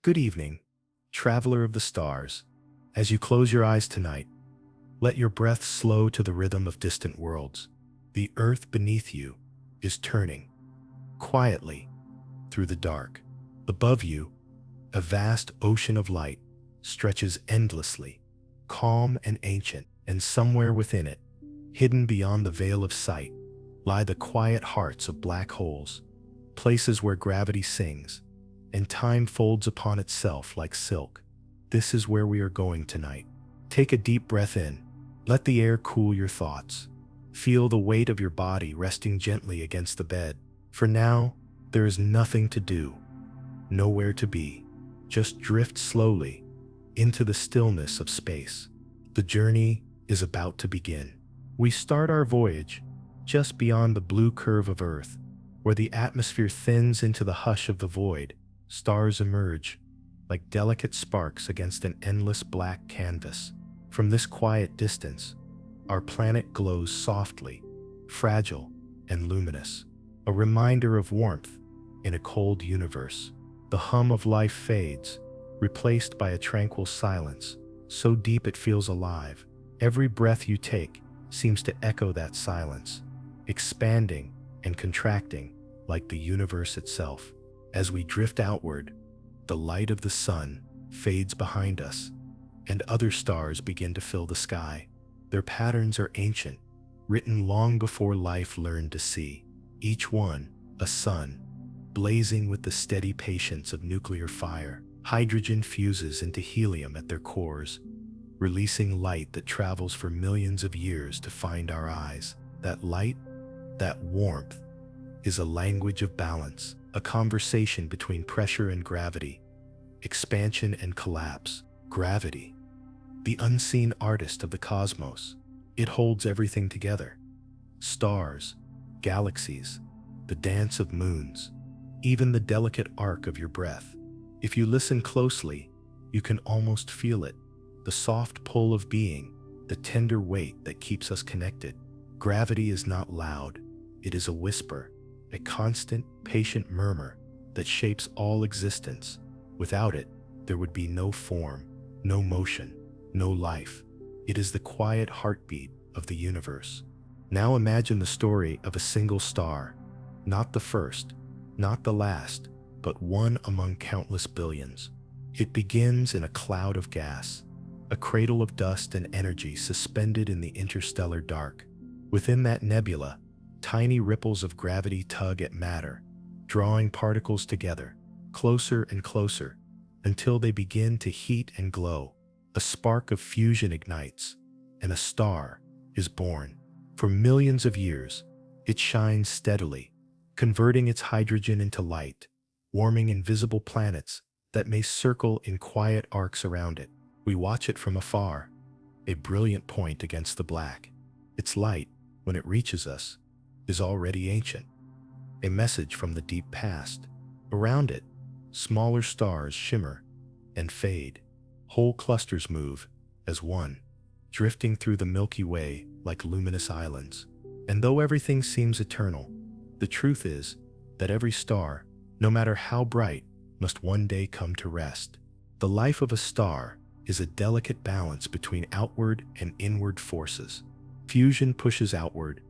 Good evening, traveler of the stars. As you close your eyes tonight, let your breath slow to the rhythm of distant worlds. The earth beneath you is turning quietly through the dark. Above you, a vast ocean of light stretches endlessly, calm and ancient, and somewhere within it, hidden beyond the veil of sight, lie the quiet hearts of black holes, places where gravity sings and time folds upon itself like silk. This is where we are going tonight. Take a deep breath in. Let the air cool your thoughts. Feel the weight of your body resting gently against the bed. For now, there is nothing to do, nowhere to be. Just drift slowly into the stillness of space. The journey is about to begin. We start our voyage just beyond the blue curve of Earth, where the atmosphere thins into the hush of the void. Stars emerge like delicate sparks against an endless black canvas. From this quiet distance, our planet glows softly, fragile and luminous, a reminder of warmth in a cold universe. The hum of life fades, replaced by a tranquil silence, so deep it feels alive. Every breath you take seems to echo that silence, expanding and contracting like the universe itself. As we drift outward, the light of the sun fades behind us, and other stars begin to fill the sky. Their patterns are ancient, written long before life learned to see. Each one, a sun, blazing with the steady patience of nuclear fire. Hydrogen fuses into helium at their cores, releasing light that travels for millions of years to find our eyes. That light, that warmth, is a language of balance, a conversation between pressure and gravity, expansion and collapse. Gravity, the unseen artist of the cosmos. It holds everything together. Stars, galaxies, the dance of moons, even the delicate arc of your breath. If you listen closely, you can almost feel it, the soft pull of being, the tender weight that keeps us connected. Gravity is not loud, it is a whisper, a constant, patient murmur that shapes all existence. Without it, there would be no form, no motion, no life. It is the quiet heartbeat of the universe. Now imagine the story of a single star, not the first, not the last, but one among countless billions. It begins in a cloud of gas, a cradle of dust and energy suspended in the interstellar dark. Within that nebula, tiny ripples of gravity tug at matter, drawing particles together, closer and closer, until they begin to heat and glow. A spark of fusion ignites, and a star is born. For millions of years, it shines steadily, converting its hydrogen into light, warming invisible planets that may circle in quiet arcs around it. We watch it from afar, a brilliant point against the black. Its light, when it reaches us, is already ancient, a message from the deep past. Around it, smaller stars shimmer and fade. Whole clusters move as one, drifting through the Milky Way like luminous islands. And though everything seems eternal, the truth is that every star, no matter how bright, must one day come to rest. The life of a star is a delicate balance between outward and inward forces. Fusion pushes outward,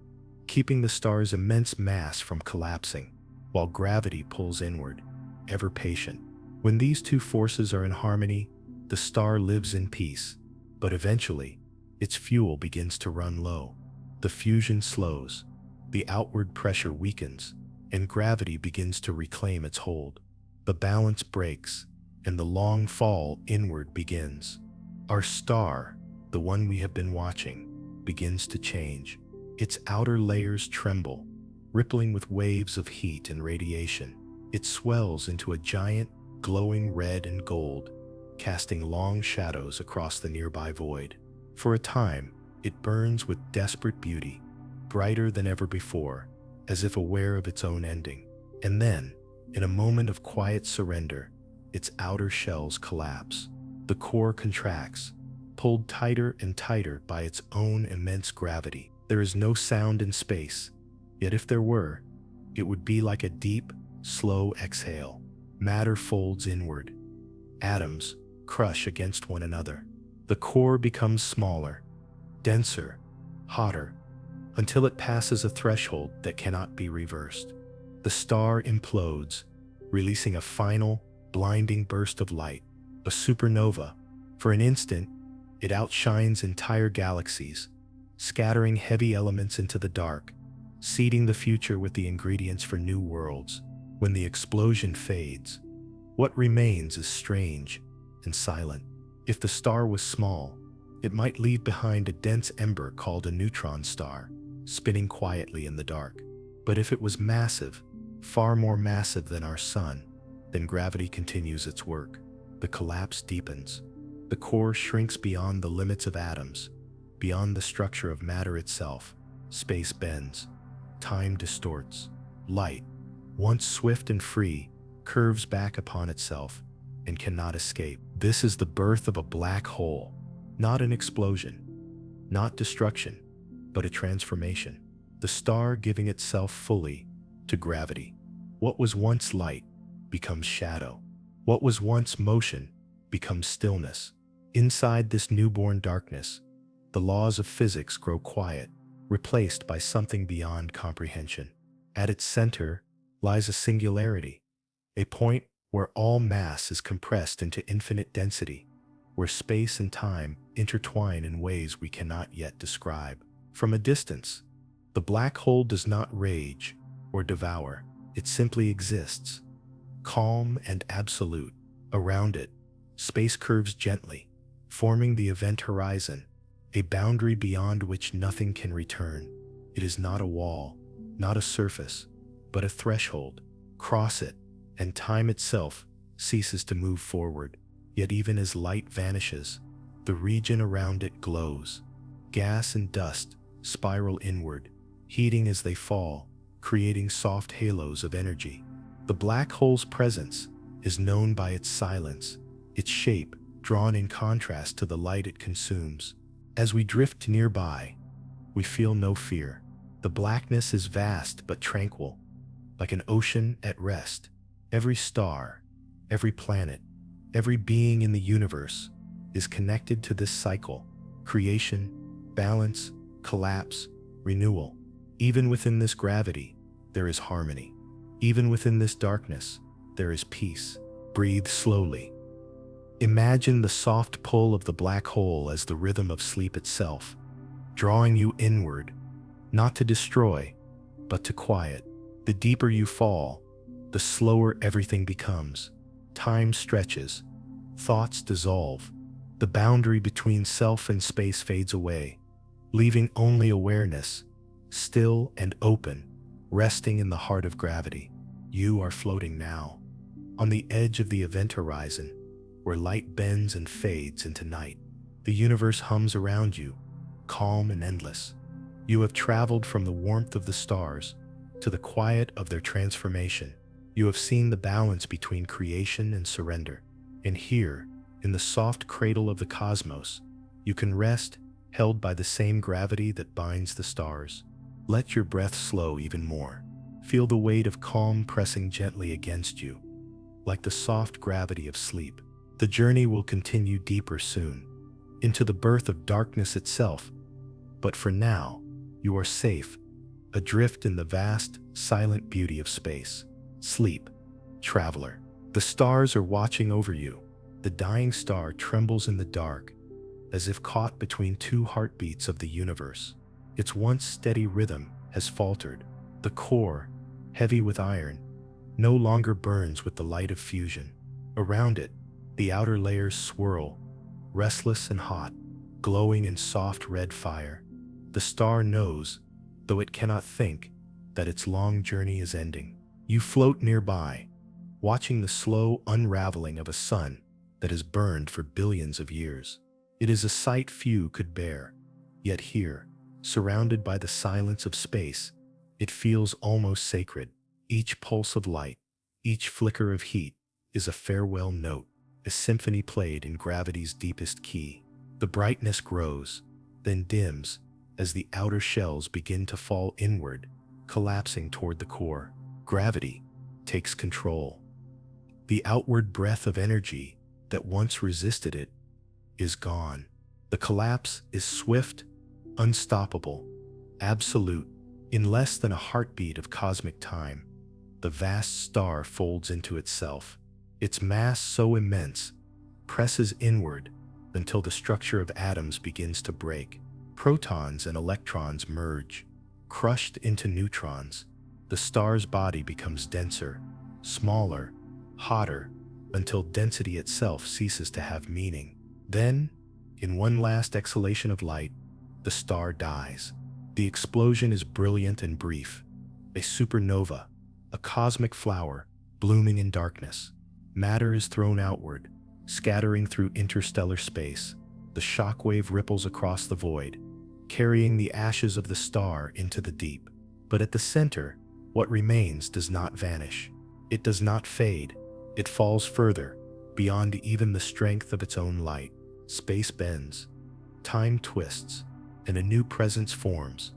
keeping the star's immense mass from collapsing, while gravity pulls inward, ever patient. When these two forces are in harmony, the star lives in peace, but eventually, its fuel begins to run low. The fusion slows, the outward pressure weakens, and gravity begins to reclaim its hold. The balance breaks, and the long fall inward begins. Our star, the one we have been watching, begins to change. Its outer layers tremble, rippling with waves of heat and radiation. It swells into a giant, glowing red and gold, casting long shadows across the nearby void. For a time, it burns with desperate beauty, brighter than ever before, as if aware of its own ending. And then, in a moment of quiet surrender, its outer shells collapse. The core contracts, pulled tighter and tighter by its own immense gravity. There is no sound in space, yet if there were, it would be like a deep, slow exhale. Matter folds inward, Atoms crush against one another. The core becomes smaller, denser, hotter, until it passes a threshold that cannot be reversed. The star implodes, releasing a final, blinding burst of light, a supernova. For an instant, it outshines entire galaxies, scattering heavy elements into the dark, seeding the future with the ingredients for new worlds. When the explosion fades, what remains is strange and silent. If the star was small, it might leave behind a dense ember called a neutron star, spinning quietly in the dark. But if it was massive, far more massive than our sun, then gravity continues its work. The collapse deepens. The core shrinks beyond the limits of atoms, beyond the structure of matter itself. Space bends. Time distorts. Light, once swift and free, curves back upon itself and cannot escape. This is the birth of a black hole, not an explosion, not destruction, but a transformation. The star giving itself fully to gravity. What was once light becomes shadow. What was once motion becomes stillness. Inside this newborn darkness, the laws of physics grow quiet, replaced by something beyond comprehension. At its center lies a singularity, a point where all mass is compressed into infinite density, where space and time intertwine in ways we cannot yet describe. From a distance, the black hole does not rage or devour, it simply exists, calm and absolute. Around it, space curves gently, forming the event horizon, a boundary beyond which nothing can return. It is not a wall, not a surface, but a threshold. Cross it, and time itself ceases to move forward. Yet even as light vanishes, the region around it glows. Gas and dust spiral inward, heating as they fall, creating soft halos of energy. The black hole's presence is known by its silence, its shape drawn in contrast to the light it consumes. As we drift nearby, we feel no fear. The blackness is vast but tranquil, like an ocean at rest. Every star, every planet, every being in the universe is connected to this cycle: creation, balance, collapse, renewal. Even within this gravity, there is harmony. Even within this darkness, there is peace. Breathe slowly. Imagine the soft pull of the black hole as the rhythm of sleep itself, drawing you inward, not to destroy, but to quiet. The deeper you fall, the slower everything becomes. Time stretches, thoughts dissolve, the boundary between self and space fades away, leaving only awareness, still and open, resting in the heart of gravity. You are floating now, on the edge of the event horizon, where light bends and fades into night. The universe hums around you, calm and endless. You have traveled from the warmth of the stars to the quiet of their transformation. You have seen the balance between creation and surrender. And here, in the soft cradle of the cosmos, you can rest, held by the same gravity that binds the stars. Let your breath slow even more. Feel the weight of calm pressing gently against you, like the soft gravity of sleep. The journey will continue deeper soon, into the birth of darkness itself. But for now, you are safe, adrift in the vast, silent beauty of space. Sleep, traveler. The stars are watching over you. The dying star trembles in the dark, as if caught between two heartbeats of the universe. Its once steady rhythm has faltered. The core, heavy with iron, no longer burns with the light of fusion. Around it, the outer layers swirl, restless and hot, glowing in soft red fire. The star knows, though it cannot think, that its long journey is ending. You float nearby, watching the slow unraveling of a sun that has burned for billions of years. It is a sight few could bear, yet here, surrounded by the silence of space, it feels almost sacred. Each pulse of light, each flicker of heat, is a farewell note, a symphony played in gravity's deepest key. The brightness grows, then dims, as the outer shells begin to fall inward, collapsing toward the core. Gravity takes control. The outward breath of energy that once resisted it is gone. The collapse is swift, unstoppable, absolute. In less than a heartbeat of cosmic time, the vast star folds into itself. Its mass, so immense, presses inward until the structure of atoms begins to break. Protons and electrons merge, crushed into neutrons. The star's body becomes denser, smaller, hotter, until density itself ceases to have meaning. Then, in one last exhalation of light, the star dies. The explosion is brilliant and brief, a supernova, a cosmic flower blooming in darkness. Matter is thrown outward, scattering through interstellar space. The shockwave ripples across the void, carrying the ashes of the star into the deep. But at the center, what remains does not vanish. It does not fade. It falls further, beyond even the strength of its own light. Space bends, time twists, and a new presence forms.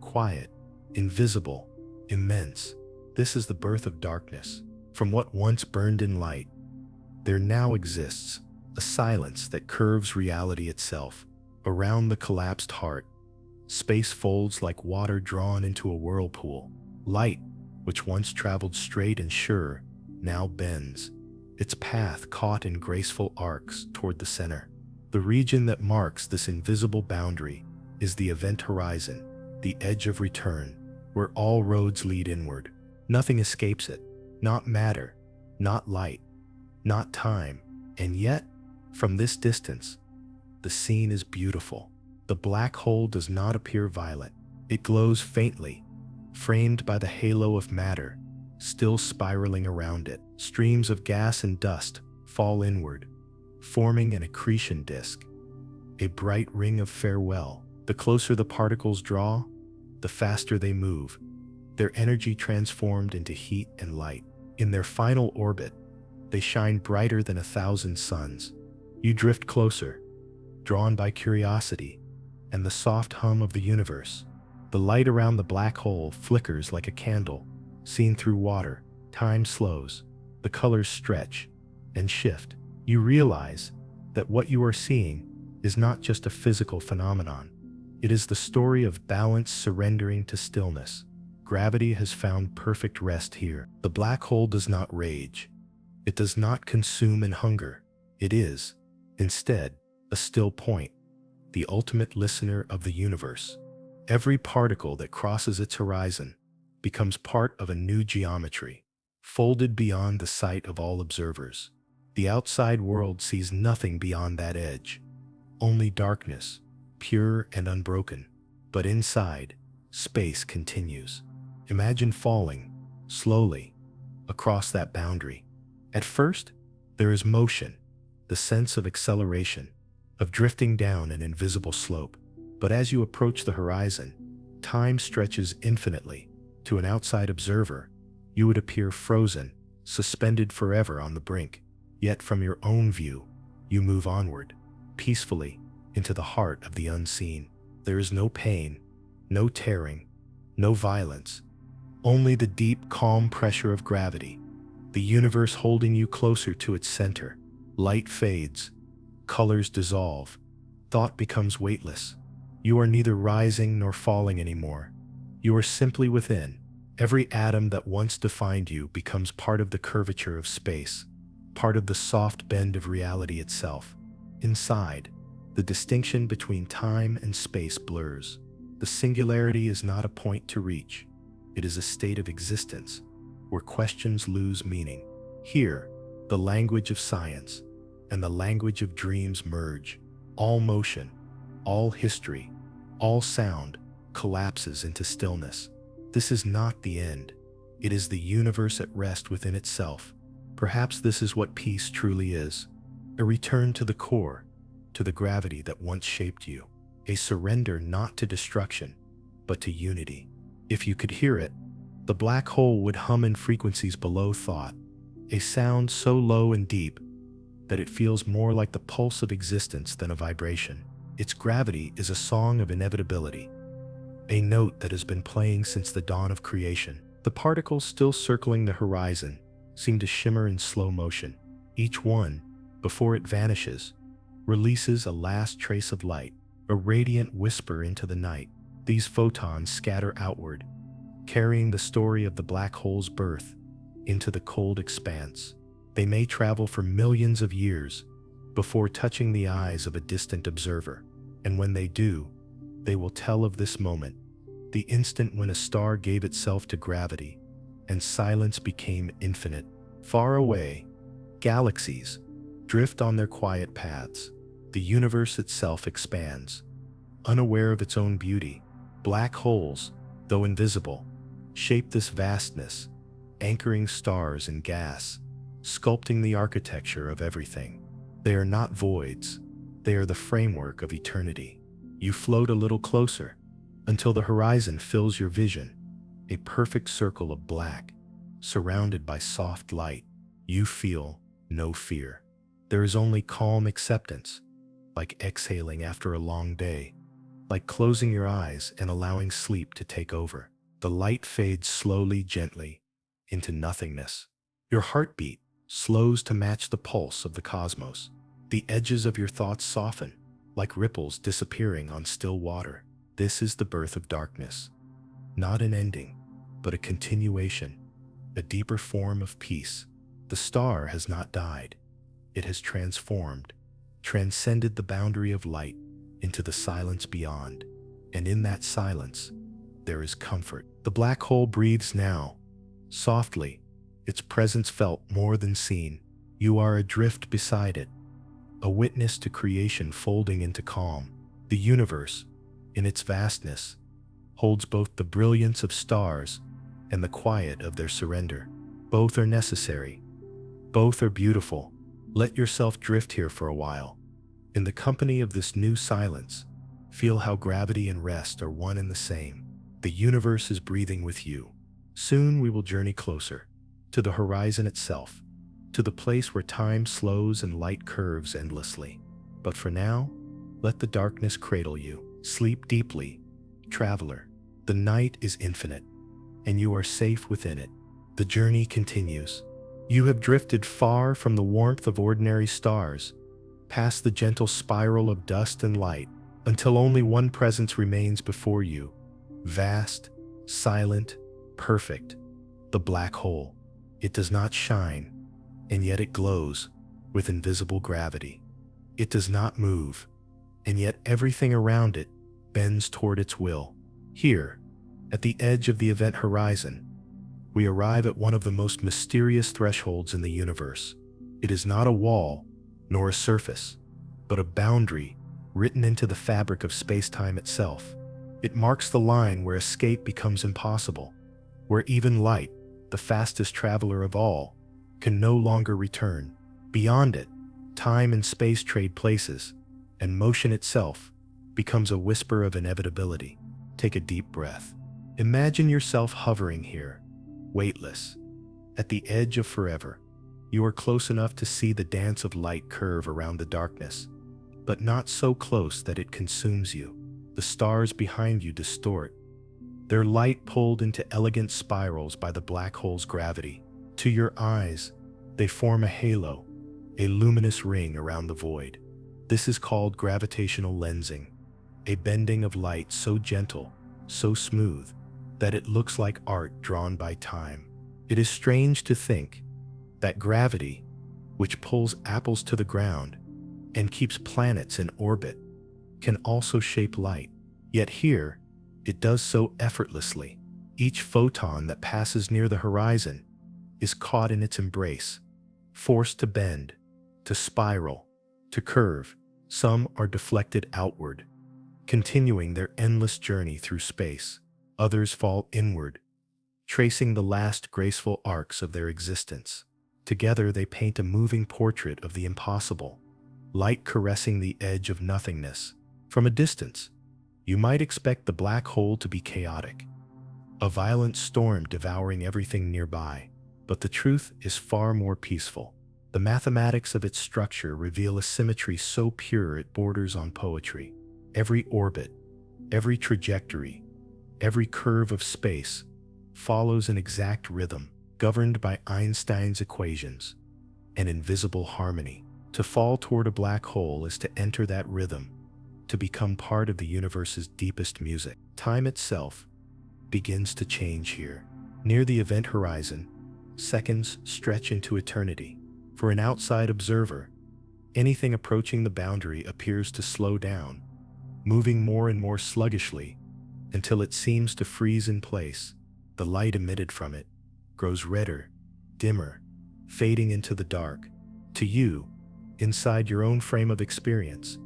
Quiet, invisible, immense. This is the birth of darkness. From what once burned in light, there now exists a silence that curves reality itself. Around the collapsed heart, space folds like water drawn into a whirlpool. Light, which once traveled straight and sure, now bends, its path caught in graceful arcs toward the center. The region that marks this invisible boundary is the event horizon, the edge of return, where all roads lead inward. Nothing escapes it, not matter, not light, not time. And yet, from this distance, the scene is beautiful. The black hole does not appear violet. It glows faintly, framed by the halo of matter, still spiraling around it. Streams of gas and dust fall inward, forming an accretion disk, a bright ring of farewell. The closer the particles draw, the faster they move, their energy transformed into heat and light. In their final orbit, they shine brighter than 1,000 suns. You drift closer, drawn by curiosity and the soft hum of the universe. The light around the black hole flickers like a candle, seen through water. Time slows, the colors stretch and shift. You realize that what you are seeing is not just a physical phenomenon. It is the story of balance surrendering to stillness. Gravity has found perfect rest here. The black hole does not rage. It does not consume and hunger. It is, instead, a still point, the ultimate listener of the universe. Every particle that crosses its horizon becomes part of a new geometry, folded beyond the sight of all observers. The outside world sees nothing beyond that edge, only darkness, pure and unbroken. But inside, space continues. Imagine falling, slowly, across that boundary. At first, there is motion, the sense of acceleration, of drifting down an invisible slope. But as you approach the horizon, time stretches infinitely. To an outside observer, you would appear frozen, suspended forever on the brink. Yet from your own view, you move onward, peacefully, into the heart of the unseen. There is no pain, no tearing, no violence, only the deep, calm pressure of gravity, the universe holding you closer to its center. Light fades, colors dissolve, thought becomes weightless. You are neither rising nor falling anymore. You are simply within. Every atom that once defined you becomes part of the curvature of space, part of the soft bend of reality itself. Inside, the distinction between time and space blurs. The singularity is not a point to reach. It is a state of existence, where questions lose meaning. Here, the language of science and the language of dreams merge. All motion, all history, all sound collapses into stillness. This is not the end. It is the universe at rest within itself. Perhaps this is what peace truly is. A return to the core, to the gravity that once shaped you. A surrender not to destruction, but to unity. If you could hear it, the black hole would hum in frequencies below thought, a sound so low and deep that it feels more like the pulse of existence than a vibration. Its gravity is a song of inevitability, a note that has been playing since the dawn of creation. The particles still circling the horizon seem to shimmer in slow motion, each one before it vanishes, releases a last trace of light, a radiant whisper into the night. These photons scatter outward, carrying the story of the black hole's birth into the cold expanse. They may travel for millions of years before touching the eyes of a distant observer, and when they do, they will tell of this moment, the instant when a star gave itself to gravity and silence became infinite. Far away, galaxies drift on their quiet paths. The universe itself expands, unaware of its own beauty. Black holes, though invisible, shape this vastness, anchoring stars in gas, sculpting the architecture of everything. They are not voids, they are the framework of eternity. You float a little closer, until the horizon fills your vision, a perfect circle of black, surrounded by soft light. You feel no fear. There is only calm acceptance, like exhaling after a long day, like closing your eyes and allowing sleep to take over. The light fades slowly, gently, into nothingness. Your heartbeat slows to match the pulse of the cosmos. The edges of your thoughts soften, like ripples disappearing on still water. This is the birth of darkness. Not an ending, but a continuation, a deeper form of peace. The star has not died. It has transformed, transcended the boundary of light into the silence beyond. And in that silence, there is comfort. The black hole breathes now, softly, its presence felt more than seen. You are adrift beside it, a witness to creation folding into calm. The universe, in its vastness, holds both the brilliance of stars and the quiet of their surrender. Both are necessary. Both are beautiful. Let yourself drift here for a while. In the company of this new silence, feel how gravity and rest are one and the same. The universe is breathing with you. Soon we will journey closer, to the horizon itself, to the place where time slows and light curves endlessly. But for now, let the darkness cradle you. Sleep deeply, traveler. The night is infinite, and you are safe within it. The journey continues. You have drifted far from the warmth of ordinary stars, past the gentle spiral of dust and light, until only one presence remains before you. Vast, silent, perfect. The black hole. It does not shine, and yet it glows with invisible gravity. It does not move, and yet everything around it bends toward its will. Here, at the edge of the event horizon, we arrive at one of the most mysterious thresholds in the universe. It is not a wall, nor a surface, but a boundary written into the fabric of space-time itself. It marks the line where escape becomes impossible, where even light, the fastest traveler of all, can no longer return. Beyond it, time and space trade places, and motion itself becomes a whisper of inevitability. Take a deep breath. Imagine yourself hovering here, weightless, at the edge of forever. You are close enough to see the dance of light curve around the darkness, but not so close that it consumes you. The stars behind you distort, their light pulled into elegant spirals by the black hole's gravity. To your eyes, they form a halo, a luminous ring around the void. This is called gravitational lensing, a bending of light so gentle, so smooth, that it looks like art drawn by time. It is strange to think that gravity, which pulls apples to the ground and keeps planets in orbit, can also shape light. Yet here, it does so effortlessly. Each photon that passes near the horizon is caught in its embrace, forced to bend, to spiral, to curve. Some are deflected outward, continuing their endless journey through space. Others fall inward, tracing the last graceful arcs of their existence. Together they paint a moving portrait of the impossible, light caressing the edge of nothingness. From a distance, you might expect the black hole to be chaotic, a violent storm devouring everything nearby. But the truth is far more peaceful. The mathematics of its structure reveal a symmetry so pure it borders on poetry. Every orbit, every trajectory, every curve of space follows an exact rhythm, governed by Einstein's equations, an invisible harmony. To fall toward a black hole is to enter that rhythm, to become part of the universe's deepest music. Time itself begins to change here. Near the event horizon, seconds stretch into eternity. For an outside observer, anything approaching the boundary appears to slow down, moving more and more sluggishly until it seems to freeze in place. The light emitted from it grows redder, dimmer, fading into the dark. To you, inside your own frame of experience,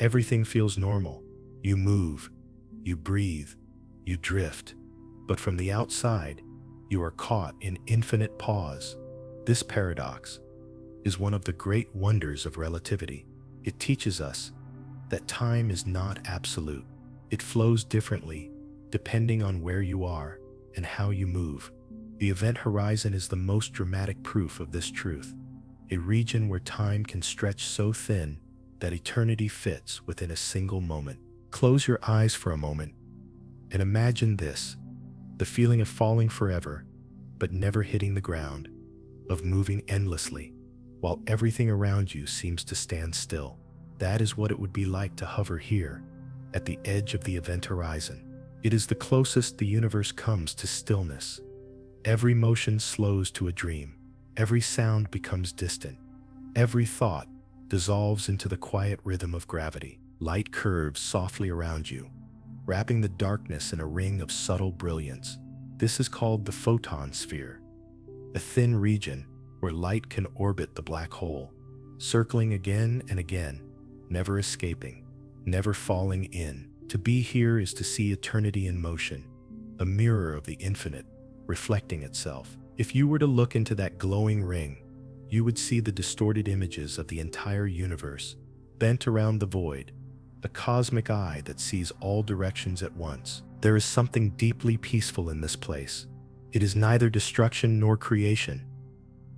everything feels normal. You move, you breathe, you drift. But from the outside, you are caught in infinite pause. This paradox is one of the great wonders of relativity. It teaches us that time is not absolute. It flows differently depending on where you are and how you move. The event horizon is the most dramatic proof of this truth, a region where time can stretch so thin that eternity fits within a single moment. Close your eyes for a moment and imagine this, the feeling of falling forever, but never hitting the ground, of moving endlessly, while everything around you seems to stand still. That is what it would be like to hover here, at the edge of the event horizon. It is the closest the universe comes to stillness. Every motion slows to a dream. Every sound becomes distant. Every thought dissolves into the quiet rhythm of gravity. Light curves softly around you, wrapping the darkness in a ring of subtle brilliance. This is called the photon sphere, a thin region where light can orbit the black hole, circling again and again, never escaping, never falling in. To be here is to see eternity in motion, a mirror of the infinite, reflecting itself. If you were to look into that glowing ring, you would see the distorted images of the entire universe, bent around the void, a cosmic eye that sees all directions at once. There is something deeply peaceful in this place. It is neither destruction nor creation,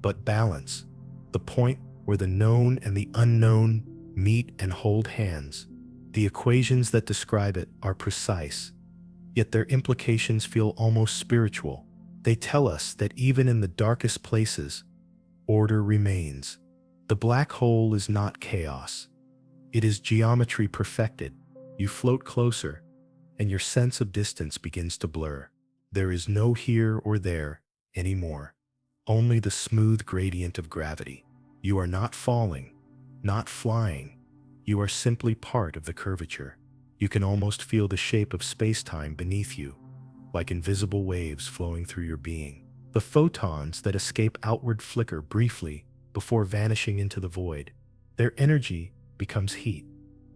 but balance, the point where the known and the unknown meet and hold hands. The equations that describe it are precise, yet their implications feel almost spiritual. They tell us that even in the darkest places, order remains. The black hole is not chaos. It is geometry perfected. You float closer, and your sense of distance begins to blur. There is no here or there anymore, only the smooth gradient of gravity. You are not falling, not flying. You are simply part of the curvature. You can almost feel the shape of space-time beneath you, like invisible waves flowing through your being. The photons that escape outward flicker briefly before vanishing into the void. Their energy becomes heat,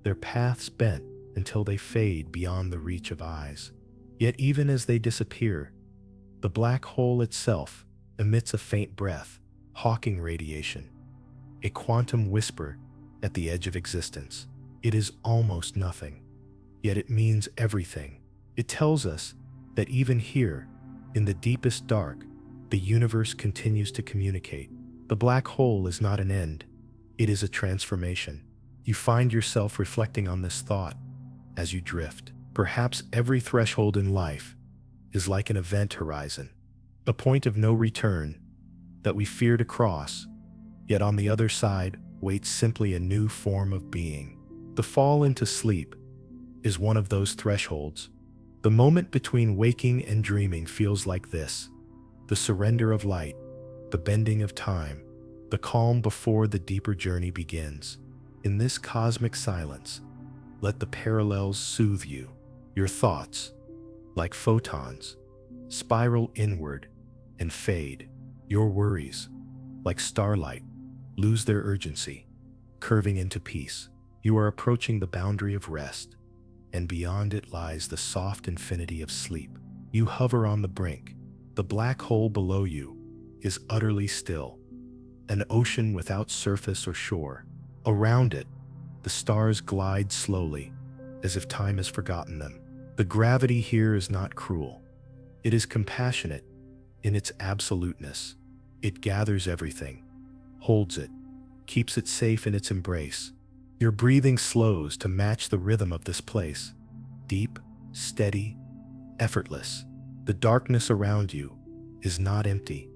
their paths bent until they fade beyond the reach of eyes. Yet even as they disappear, the black hole itself emits a faint breath, Hawking radiation, a quantum whisper at the edge of existence. It is almost nothing, yet it means everything. It tells us that even here, in the deepest dark, the universe continues to communicate. The black hole is not an end, it is a transformation. You find yourself reflecting on this thought as you drift. Perhaps every threshold in life is like an event horizon, a point of no return that we fear to cross, yet on the other side waits simply a new form of being. The fall into sleep is one of those thresholds. The moment between waking and dreaming feels like this: the surrender of light, the bending of time, the calm before the deeper journey begins. In this cosmic silence, let the parallels soothe you. Your thoughts, like photons, spiral inward and fade. Your worries, like starlight, lose their urgency, curving into peace. You are approaching the boundary of rest, and beyond it lies the soft infinity of sleep. You hover on the brink. The black hole below you is utterly still, an ocean without surface or shore. Around it, the stars glide slowly, as if time has forgotten them. The gravity here is not cruel. It is compassionate in its absoluteness. It gathers everything, holds it, keeps it safe in its embrace. Your breathing slows to match the rhythm of this place. Deep, steady, effortless. The darkness around you is not empty.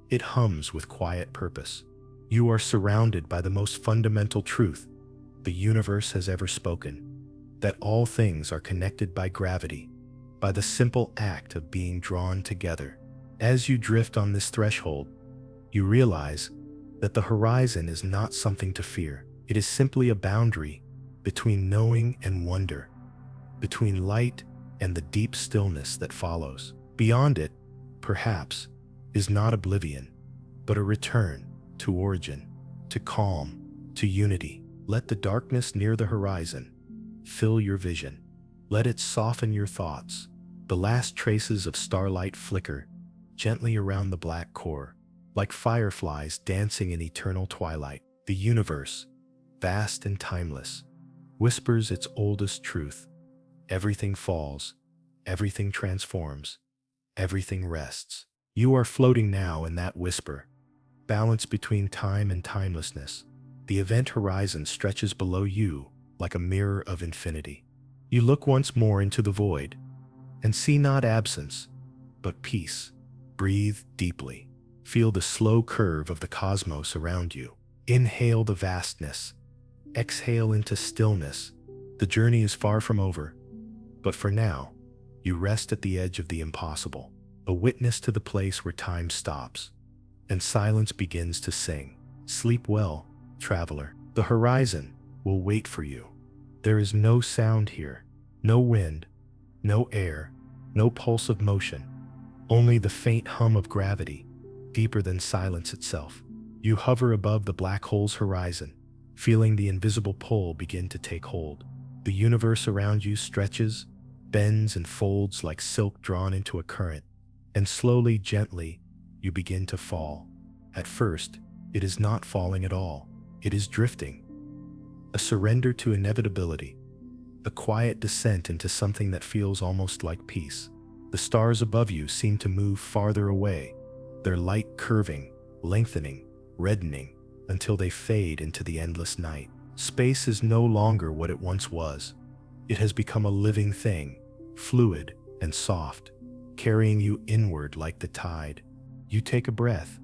It hums with quiet purpose. You are surrounded by the most fundamental truth the universe has ever spoken, that all things are connected by gravity, by the simple act of being drawn together. As you drift on this threshold, you realize that the horizon is not something to fear. It is simply a boundary between knowing and wonder, between light and the deep stillness that follows. Beyond it, perhaps, is not oblivion, but a return to origin, to calm, to unity. Let the darkness near the horizon fill your vision. Let it soften your thoughts. The last traces of starlight flicker gently around the black core, like fireflies dancing in eternal twilight. The universe, vast and timeless, whispers its oldest truth. Everything falls, everything transforms, everything rests. You are floating now in that whisper, balanced between time and timelessness. The event horizon stretches below you like a mirror of infinity. You look once more into the void and see not absence, but peace. Breathe deeply. Feel the slow curve of the cosmos around you. Inhale the vastness. Exhale into stillness. The journey is far from over, but for now, you rest at the edge of the impossible, a witness to the place where time stops and silence begins to sing. Sleep well, traveler. The horizon will wait for you. There is no sound here, no wind, no air, no pulse of motion, only the faint hum of gravity, deeper than silence itself. You hover above the black hole's horizon, feeling the invisible pull begin to take hold. The universe around you stretches, bends and folds like silk drawn into a current, and slowly, gently, you begin to fall. At first, it is not falling at all. It is drifting. A surrender to inevitability, a quiet descent into something that feels almost like peace. The stars above you seem to move farther away, their light curving, lengthening, reddening, until they fade into the endless night. Space is no longer what it once was. It has become a living thing, fluid and soft, carrying you inward like the tide. You take a breath,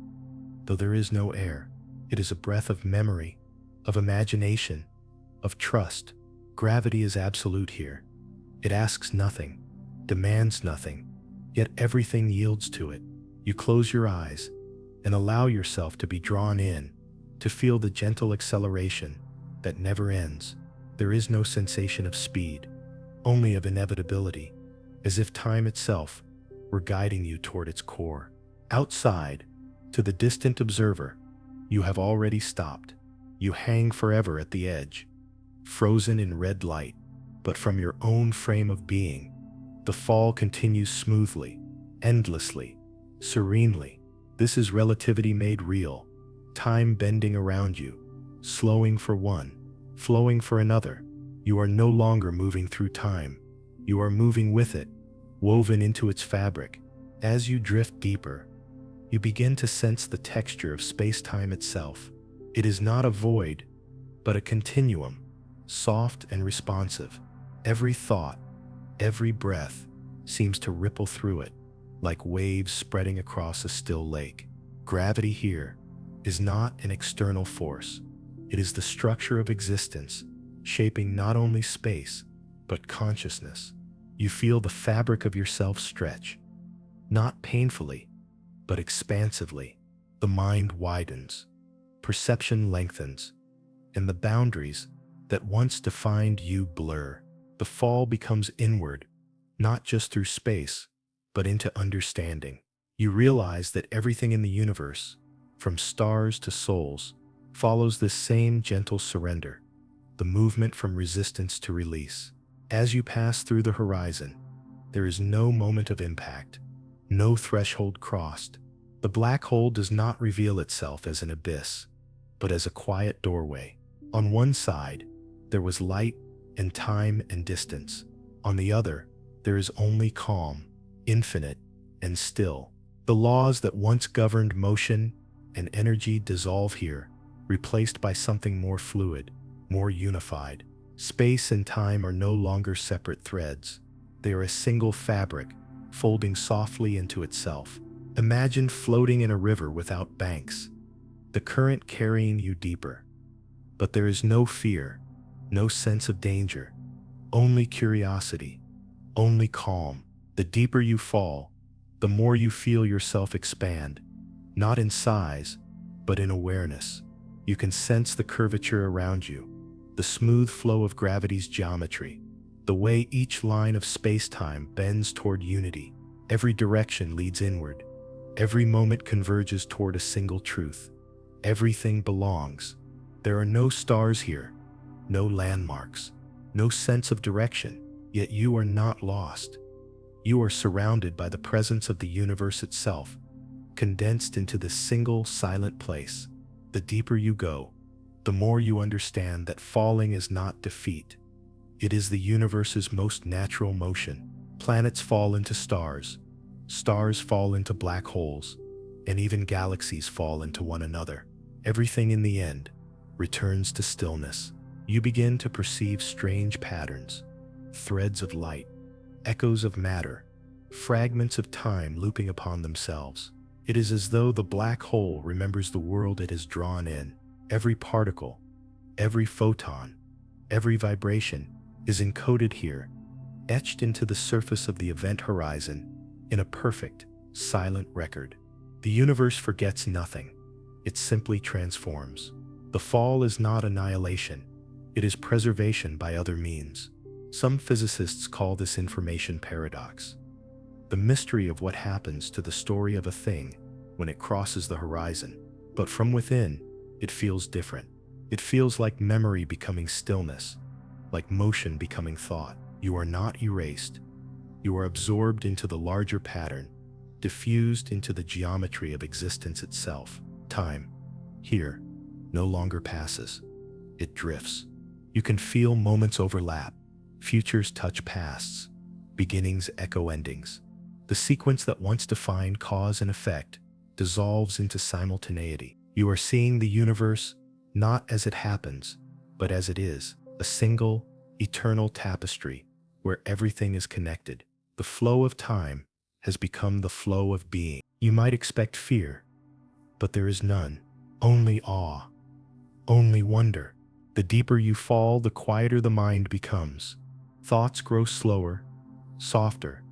though there is no air. It is a breath of memory, of imagination, of trust. Gravity is absolute here. It asks nothing, demands nothing, yet everything yields to it. You close your eyes and allow yourself to be drawn in, to feel the gentle acceleration that never ends. There is no sensation of speed, only of inevitability, as if time itself were guiding you toward its core. Outside, to the distant observer, you have already stopped. You hang forever at the edge, frozen in red light, but from your own frame of being, the fall continues smoothly, endlessly, serenely. This is relativity made real, time bending around you, slowing for one, flowing for another. You are no longer moving through time. You are moving with it, woven into its fabric. As you drift deeper, you begin to sense the texture of space-time itself. It is not a void, but a continuum, soft and responsive. Every thought, every breath seems to ripple through it, like waves spreading across a still lake. Gravity here is not an external force. It is the structure of existence, shaping not only space, but consciousness. You feel the fabric of yourself stretch, not painfully, but expansively. The mind widens, perception lengthens, and the boundaries that once defined you blur. The fall becomes inward, not just through space, but into understanding. You realize that everything in the universe, from stars to souls, follows this same gentle surrender, the movement from resistance to release. As you pass through the horizon, there is no moment of impact, no threshold crossed. The black hole does not reveal itself as an abyss, but as a quiet doorway. On one side, there was light and time and distance. On the other, there is only calm, infinite and still. The laws that once governed motion and energy dissolve here, replaced by something more fluid, more unified. Space and time are no longer separate threads. They are a single fabric, folding softly into itself. Imagine floating in a river without banks. the current carrying you deeper. But there is no fear, no sense of danger, only curiosity, only calm. The deeper you fall, the more you feel yourself expand, not in size, but in awareness. You can sense the curvature around you, the smooth flow of gravity's geometry, the way each line of space-time bends toward unity. Every direction leads inward. Every moment converges toward a single truth. Everything belongs. There are no stars here, no landmarks, no sense of direction, yet you are not lost. You are surrounded by the presence of the universe itself, condensed into this single silent place. The deeper you go, the more you understand that falling is not defeat. It is the universe's most natural motion. Planets fall into stars, stars fall into black holes, and even galaxies fall into one another. Everything in the end returns to stillness. You begin to perceive strange patterns, threads of light, echoes of matter, fragments of time looping upon themselves. It is as though the black hole remembers the world it has drawn in. Every particle, every photon, every vibration is encoded here, etched into the surface of the event horizon in a perfect, silent record. The universe forgets nothing. It simply transforms. The fall is not annihilation. It is preservation by other means. Some physicists call this information paradox. The mystery of what happens to the story of a thing when it crosses the horizon. But from within, it feels different. It feels like memory becoming stillness, like motion becoming thought. You are not erased. You are absorbed into the larger pattern, diffused into the geometry of existence itself. Time, here, no longer passes. It drifts. You can feel moments overlap, futures touch pasts, beginnings echo endings. The sequence that once defined cause and effect dissolves into simultaneity. You are seeing the universe not as it happens, but as it is, a single, eternal tapestry where everything is connected. The flow of time has become the flow of being. You might expect fear, but there is none. Only awe, only wonder. The deeper you fall, the quieter the mind becomes. Thoughts grow slower, softer,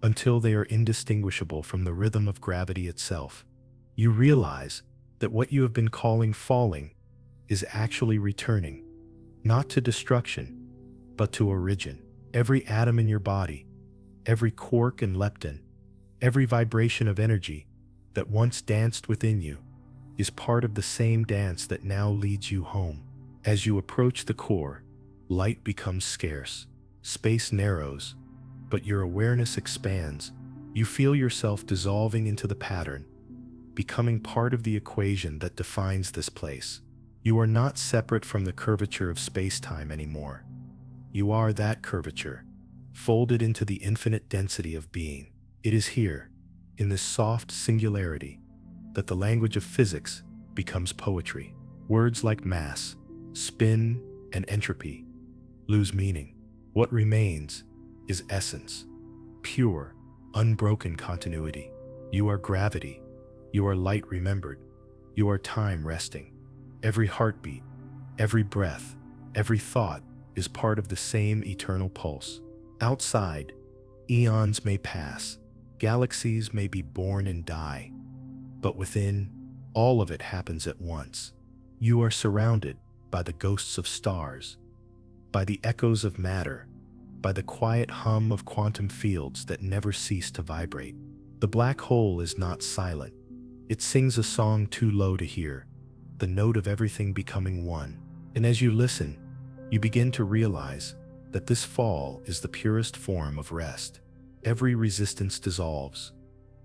until they are indistinguishable from the rhythm of gravity itself. You realize that what you have been calling falling is actually returning, not to destruction, but to origin. Every atom in your body, every quark and lepton, every vibration of energy that once danced within you is part of the same dance that now leads you home. As you approach the core, light becomes scarce, space narrows, but your awareness expands. You feel yourself dissolving into the pattern, becoming part of the equation that defines this place. You are not separate from the curvature of space-time anymore. You are that curvature, folded into the infinite density of being. It is here, in this soft singularity, that the language of physics becomes poetry. Words like mass, spin, and entropy lose meaning. What remains is essence, pure, unbroken continuity. You are gravity. You are light remembered. You are time resting. Every heartbeat, every breath, every thought is part of the same eternal pulse. Outside, eons may pass, galaxies may be born and die, but within, all of it happens at once. You are surrounded by the ghosts of stars, by the echoes of matter, by the quiet hum of quantum fields that never cease to vibrate. The black hole is not silent. It sings a song too low to hear, the note of everything becoming one. And as you listen, you begin to realize that this fall is the purest form of rest. Every resistance dissolves,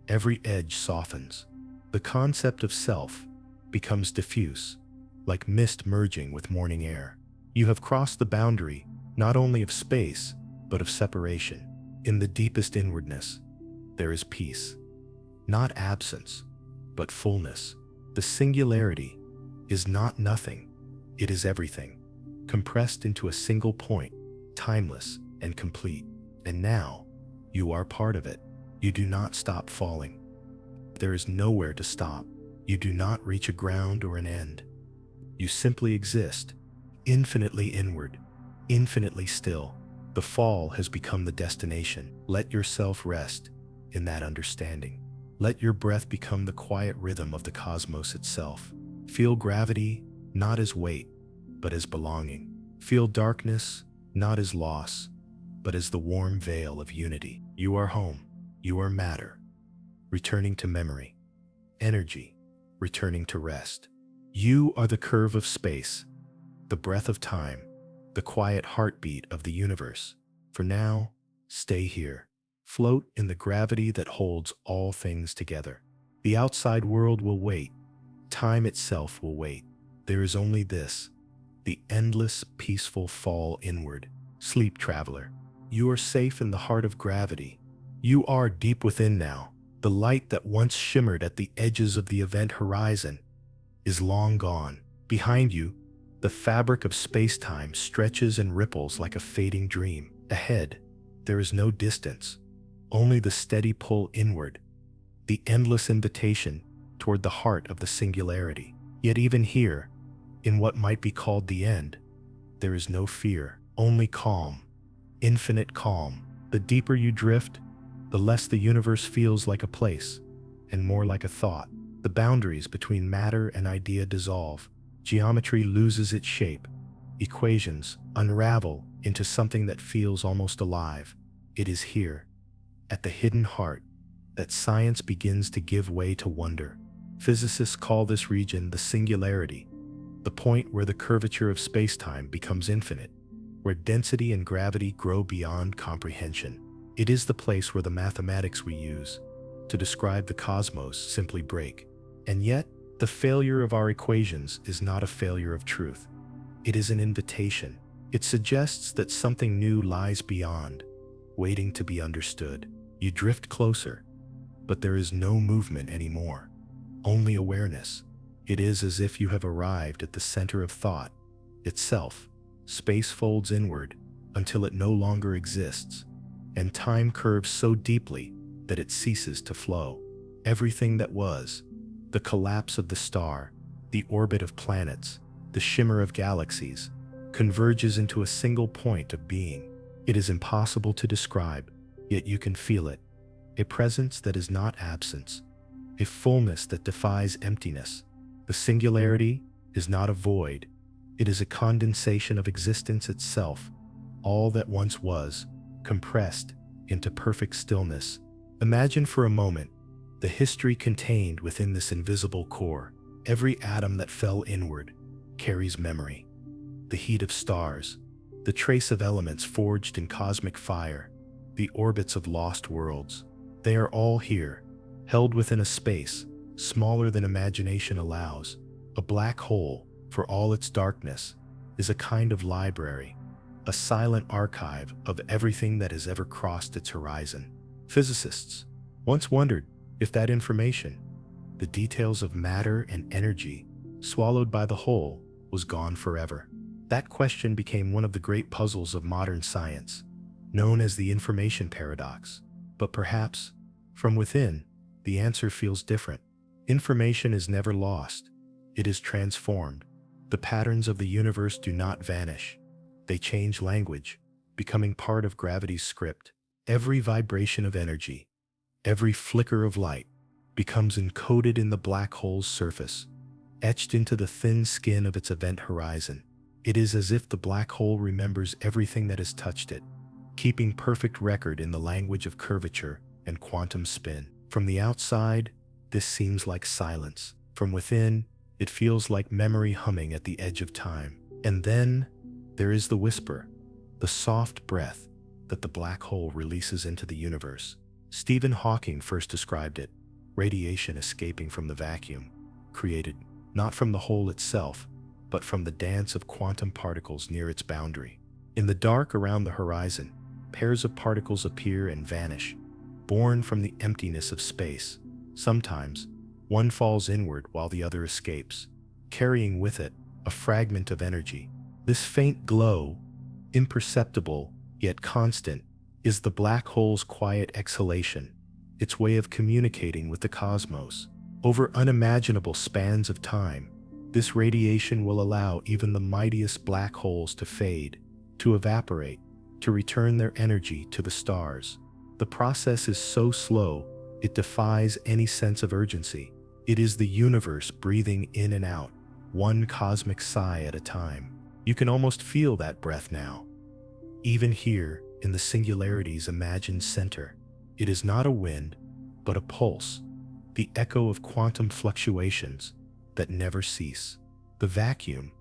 every edge softens. The concept of self becomes diffuse, like mist merging with morning air. You have crossed the boundary not only of space, but of separation. In the deepest inwardness, there is peace. Not absence, but fullness. The singularity is not nothing, it is everything, compressed into a single point, timeless and complete. And now, you are part of it. You do not stop falling. There is nowhere to stop. You do not reach a ground or an end. You simply exist, infinitely inward, infinitely still. The fall has become the destination. Let yourself rest in that understanding. Let your breath become the quiet rhythm of the cosmos itself. Feel gravity not as weight, but as belonging. Feel darkness not as loss, but as the warm veil of unity. You are home. You are matter, returning to memory. Energy, returning to rest. You are the curve of space, the breath of time, the quiet heartbeat of the universe. For now, stay here. Float in the gravity that holds all things together. The outside world will wait. Time itself will wait. There is only this, the endless, peaceful fall inward. Sleep, traveler. You are safe in the heart of gravity. You are deep within now. The light that once shimmered at the edges of the event horizon is long gone. Behind you, the fabric of space-time stretches and ripples like a fading dream. Ahead, there is no distance, only the steady pull inward, the endless invitation toward the heart of the singularity. Yet even here, in what might be called the end, there is no fear, only calm, infinite calm. The deeper you drift, the less the universe feels like a place, and more like a thought. The boundaries between matter and idea dissolve. Geometry loses its shape. Equations unravel into something that feels almost alive. It is here, at the hidden heart, that science begins to give way to wonder. Physicists call this region the singularity, the point where the curvature of space-time becomes infinite, where density and gravity grow beyond comprehension. It is the place where the mathematics we use to describe the cosmos simply break. And yet, the failure of our equations is not a failure of truth. It is an invitation. It suggests that something new lies beyond, waiting to be understood. You drift closer, but there is no movement anymore, only awareness. It is as if you have arrived at the center of thought itself. Space folds inward until it no longer exists, and time curves so deeply that it ceases to flow. Everything that was, the collapse of the star, the orbit of planets, the shimmer of galaxies, converges into a single point of being. It is impossible to describe, yet you can feel it. A presence that is not absence, a fullness that defies emptiness. The singularity is not a void, it is a condensation of existence itself, all that once was, compressed into perfect stillness. Imagine for a moment the history contained within this invisible core. Every atom that fell inward carries memory. The heat of stars, the trace of elements forged in cosmic fire, the orbits of lost worlds. They are all here, held within a space smaller than imagination allows. A black hole, for all its darkness, is a kind of library, a silent archive of everything that has ever crossed its horizon. Physicists once wondered if that information, the details of matter and energy swallowed by the hole, was gone forever. That question became one of the great puzzles of modern science, known as the information paradox. But perhaps, from within, the answer feels different. Information is never lost. It is transformed. The patterns of the universe do not vanish. They change language, becoming part of gravity's script. Every vibration of energy, every flicker of light, becomes encoded in the black hole's surface, etched into the thin skin of its event horizon. It is as if the black hole remembers everything that has touched it, keeping perfect record in the language of curvature and quantum spin. From the outside, this seems like silence. From within, it feels like memory humming at the edge of time. And then, there is the whisper, the soft breath that the black hole releases into the universe. Stephen Hawking first described it: radiation escaping from the vacuum, created not from the hole itself, but from the dance of quantum particles near its boundary. In the dark around the horizon, pairs of particles appear and vanish, born from the emptiness of space. Sometimes, one falls inward while the other escapes, carrying with it a fragment of energy. This faint glow, imperceptible yet constant, is the black hole's quiet exhalation, its way of communicating with the cosmos. Over unimaginable spans of time, this radiation will allow even the mightiest black holes to fade, to evaporate, to return their energy to the stars. The process is so slow, it defies any sense of urgency. It is the universe breathing in and out, one cosmic sigh at a time. You can almost feel that breath now. Even here, in the singularity's imagined center, it is not a wind, but a pulse, the echo of quantum fluctuations that never cease. The vacuum,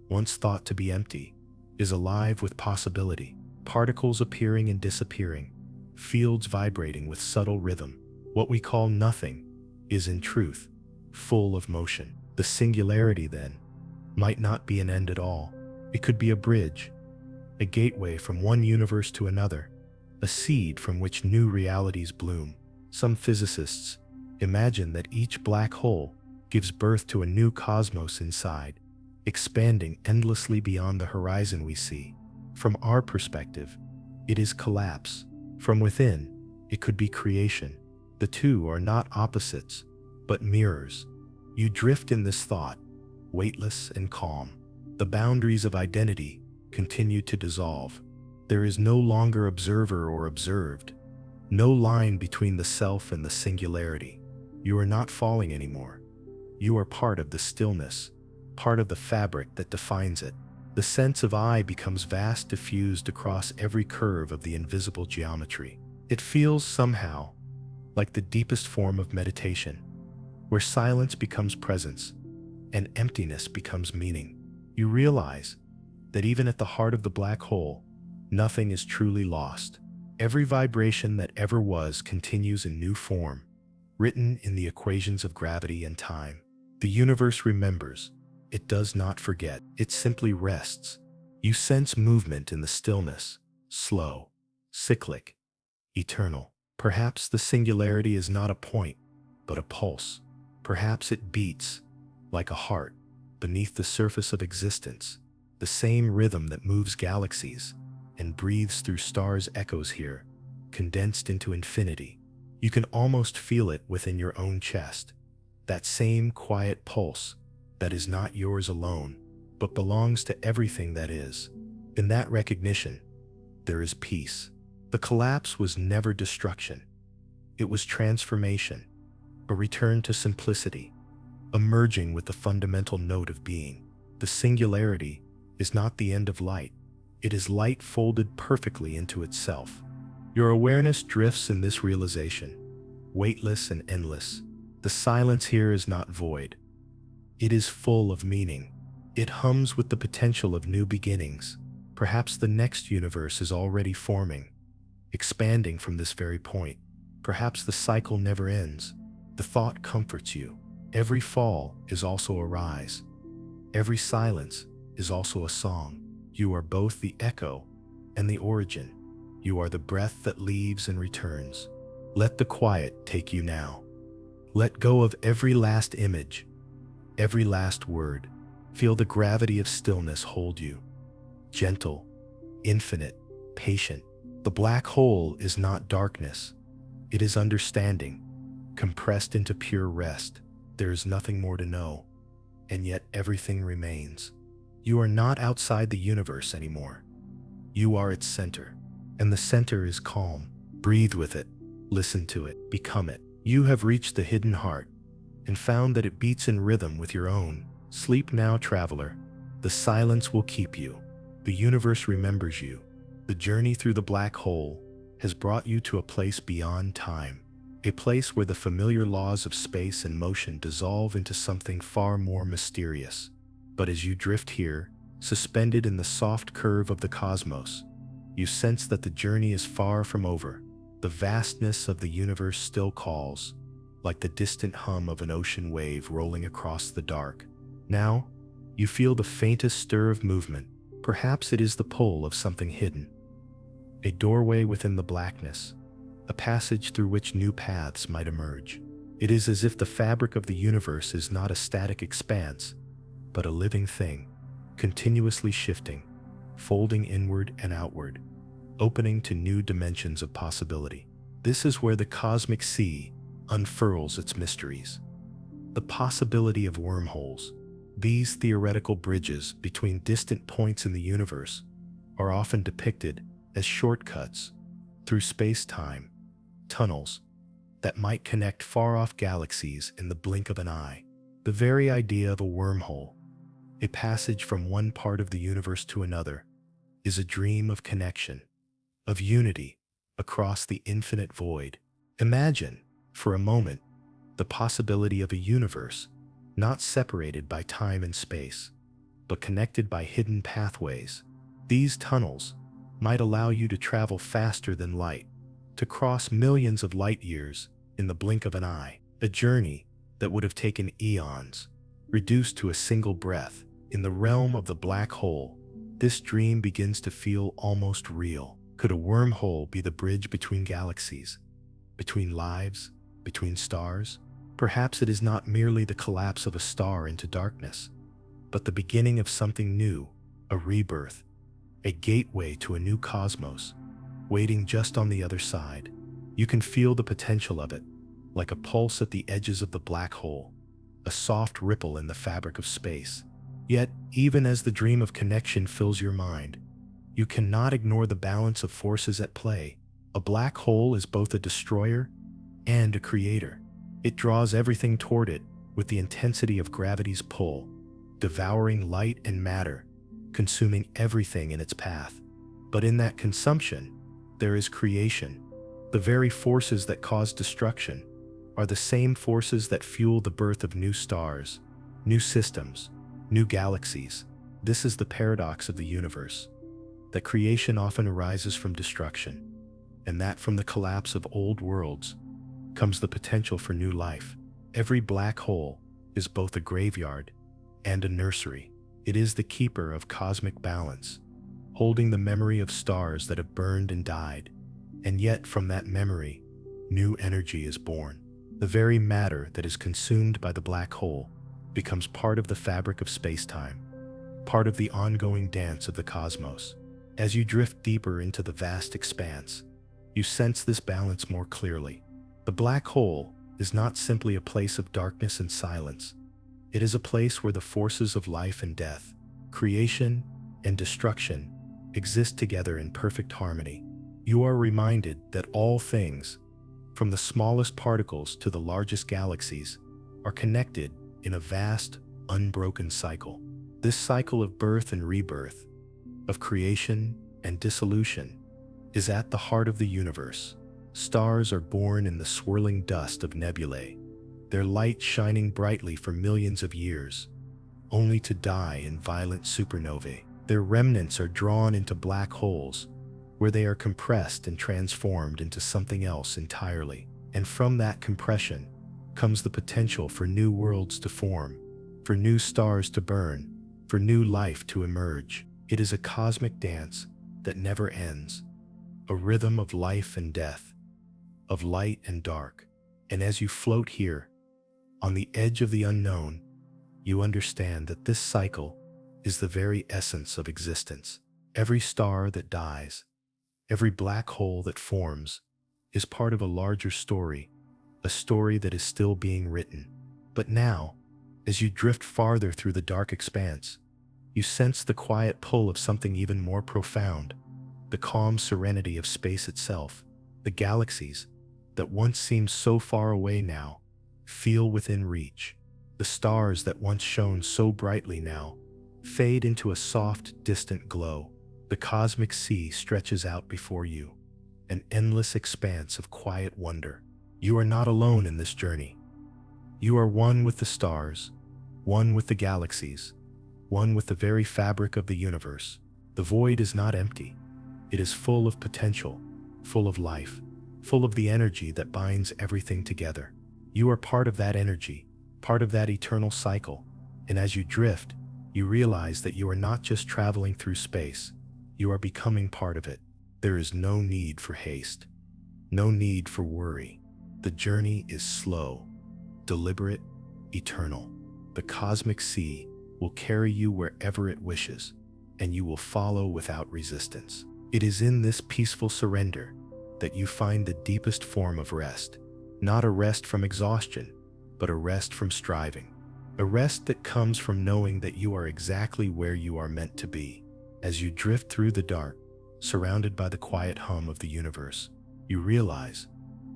once thought to be empty, is alive with possibility, particles appearing and disappearing, fields vibrating with subtle rhythm. What we call nothing is in truth full of motion. The singularity, then, might not be an end at all. It could be a bridge, a gateway from one universe to another, a seed from which new realities bloom. Some physicists imagine that each black hole gives birth to a new cosmos inside, expanding endlessly beyond the horizon we see. From our perspective, it is collapse. From within, it could be creation. The two are not opposites, but mirrors. You drift in this thought, weightless and calm. The boundaries of identity continue to dissolve. There is no longer observer or observed, no line between the self and the singularity. You are not falling anymore. You are part of the stillness, part of the fabric that defines it. The sense of I becomes vast, diffused across every curve of the invisible geometry. It feels somehow like the deepest form of meditation, where silence becomes presence and emptiness becomes meaning. You realize that even at the heart of the black hole, nothing is truly lost. Every vibration that ever was continues in new form, written in the equations of gravity and time. The universe remembers. It does not forget. It simply rests. You sense movement in the stillness, slow, cyclic, eternal. Perhaps the singularity is not a point, but a pulse. Perhaps it beats, like a heart, beneath the surface of existence, the same rhythm that moves galaxies and breathes through stars echoes here, condensed into infinity. You can almost feel it within your own chest, that same quiet pulse that is not yours alone, but belongs to everything that is. In that recognition, there is peace. The collapse was never destruction. It was transformation, a return to simplicity, a merging with the fundamental note of being. The singularity is not the end of light. It is light folded perfectly into itself. Your awareness drifts in this realization, weightless and endless. The silence here is not void. It is full of meaning. It hums with the potential of new beginnings. Perhaps the next universe is already forming, expanding from this very point. Perhaps the cycle never ends. The thought comforts you. Every fall is also a rise. Every silence is also a song. You are both the echo and the origin. You are the breath that leaves and returns. Let the quiet take you now. Let go of every last image, every last word. Feel the gravity of stillness hold you. Gentle, infinite, patient. The black hole is not darkness. It is understanding, compressed into pure rest. There is nothing more to know, and yet everything remains. You are not outside the universe anymore. You are its center, and the center is calm. Breathe with it, listen to it, become it. You have reached the hidden heart and found that it beats in rhythm with your own. Sleep now, traveler. The silence will keep you. The universe remembers you. The journey through the black hole has brought you to a place beyond time, a place where the familiar laws of space and motion dissolve into something far more mysterious. But as you drift here, suspended in the soft curve of the cosmos, you sense that the journey is far from over. The vastness of the universe still calls, like the distant hum of an ocean wave rolling across the dark. Now, you feel the faintest stir of movement. Perhaps it is the pull of something hidden. A doorway within the blackness, a passage through which new paths might emerge. It is as if the fabric of the universe is not a static expanse, but a living thing, continuously shifting, folding inward and outward, opening to new dimensions of possibility. This is where the cosmic sea unfurls its mysteries. The possibility of wormholes. These theoretical bridges between distant points in the universe are often depicted as shortcuts through space-time, tunnels that might connect far-off galaxies in the blink of an eye. The very idea of a wormhole, a passage from one part of the universe to another, is a dream of connection, of unity across the infinite void. Imagine, for a moment, the possibility of a universe not separated by time and space, but connected by hidden pathways. These tunnels might allow you to travel faster than light, to cross millions of light years in the blink of an eye, a journey that would have taken eons, reduced to a single breath. In the realm of the black hole, this dream begins to feel almost real. Could a wormhole be the bridge between galaxies, between lives, between stars? Perhaps it is not merely the collapse of a star into darkness, but the beginning of something new, a rebirth, a gateway to a new cosmos, waiting just on the other side. You can feel the potential of it, like a pulse at the edges of the black hole, a soft ripple in the fabric of space. Yet, even as the dream of connection fills your mind, you cannot ignore the balance of forces at play. A black hole is both a destroyer and a creator. It draws everything toward it with the intensity of gravity's pull, devouring light and matter, consuming everything in its path. But in that consumption, there is creation. The very forces that cause destruction are the same forces that fuel the birth of new stars, new systems, new galaxies. This is the paradox of the universe, that creation often arises from destruction, and that from the collapse of old worlds comes the potential for new life. Every black hole is both a graveyard and a nursery. It is the keeper of cosmic balance, holding the memory of stars that have burned and died, and yet from that memory, new energy is born. The very matter that is consumed by the black hole becomes part of the fabric of space-time, part of the ongoing dance of the cosmos. As you drift deeper into the vast expanse, you sense this balance more clearly. The black hole is not simply a place of darkness and silence. It is a place where the forces of life and death, creation and destruction, exist together in perfect harmony. You are reminded that all things, from the smallest particles to the largest galaxies, are connected in a vast, unbroken cycle. This cycle of birth and rebirth, of creation and dissolution, is at the heart of the universe. Stars are born in the swirling dust of nebulae, their light shining brightly for millions of years, only to die in violent supernovae. Their remnants are drawn into black holes, where they are compressed and transformed into something else entirely. And from that compression comes the potential for new worlds to form, for new stars to burn, for new life to emerge. It is a cosmic dance that never ends, a rhythm of life and death, of light and dark. And as you float here, on the edge of the unknown, you understand that this cycle is the very essence of existence. Every star that dies, every black hole that forms, is part of a larger story, a story that is still being written. But now, as you drift farther through the dark expanse, you sense the quiet pull of something even more profound, the calm serenity of space itself. The galaxies, that once seemed so far away now, feel within reach. The stars that once shone so brightly now fade into a soft, distant glow. The cosmic sea stretches out before you, an endless expanse of quiet wonder. You are not alone in this journey. You are one with the stars, one with the galaxies, one with the very fabric of the universe. The void is not empty. It is full of potential, full of life, full of the energy that binds everything together. You are part of that energy, part of that eternal cycle, and as you drift, you realize that you are not just traveling through space, you are becoming part of it. There is no need for haste, no need for worry. The journey is slow, deliberate, eternal. The cosmic sea will carry you wherever it wishes, and you will follow without resistance. It is in this peaceful surrender that you find the deepest form of rest, not a rest from exhaustion, but a rest from striving. A rest that comes from knowing that you are exactly where you are meant to be. As you drift through the dark, surrounded by the quiet hum of the universe, you realize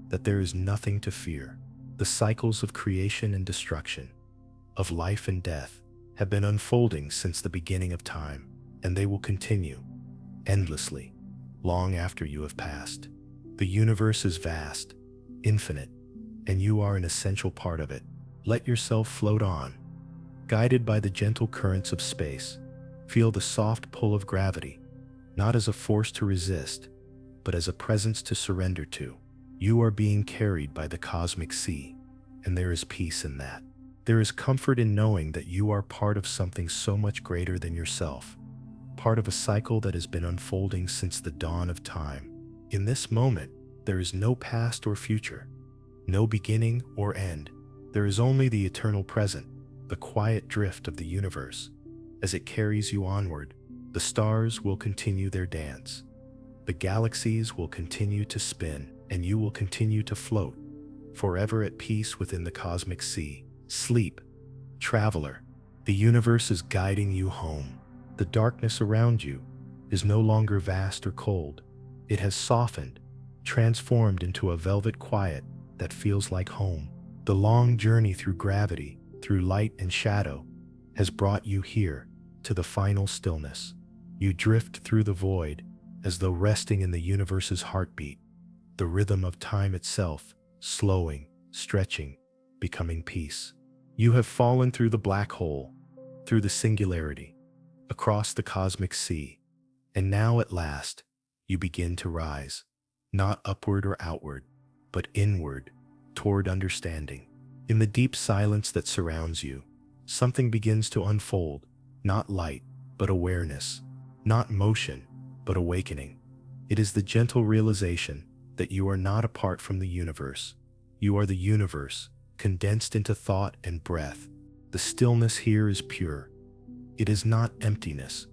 that there is nothing to fear. The cycles of creation and destruction, of life and death, have been unfolding since the beginning of time, and they will continue endlessly, long after you have passed. The universe is vast, infinite, and you are an essential part of it. Let yourself float on, guided by the gentle currents of space. Feel the soft pull of gravity, not as a force to resist, but as a presence to surrender to. You are being carried by the cosmic sea, and there is peace in that. There is comfort in knowing that you are part of something so much greater than yourself, part of a cycle that has been unfolding since the dawn of time. In this moment, there is no past or future, no beginning or end. There is only the eternal present, the quiet drift of the universe. As it carries you onward, the stars will continue their dance. The galaxies will continue to spin, and you will continue to float, forever at peace within the cosmic sea. Sleep, traveler. The universe is guiding you home. The darkness around you is no longer vast or cold. It has softened, transformed into a velvet quiet that feels like home. The long journey through gravity, through light and shadow, has brought you here, to the final stillness. You drift through the void, as though resting in the universe's heartbeat, the rhythm of time itself, slowing, stretching, becoming peace. You have fallen through the black hole, through the singularity, across the cosmic sea, and now at last, you begin to rise, not upward or outward, but inward, toward understanding. In the deep silence that surrounds you, something begins to unfold, not light, but awareness, not motion, but awakening. It is the gentle realization that you are not apart from the universe. You are the universe, condensed into thought and breath. The stillness here is pure. It is not emptiness,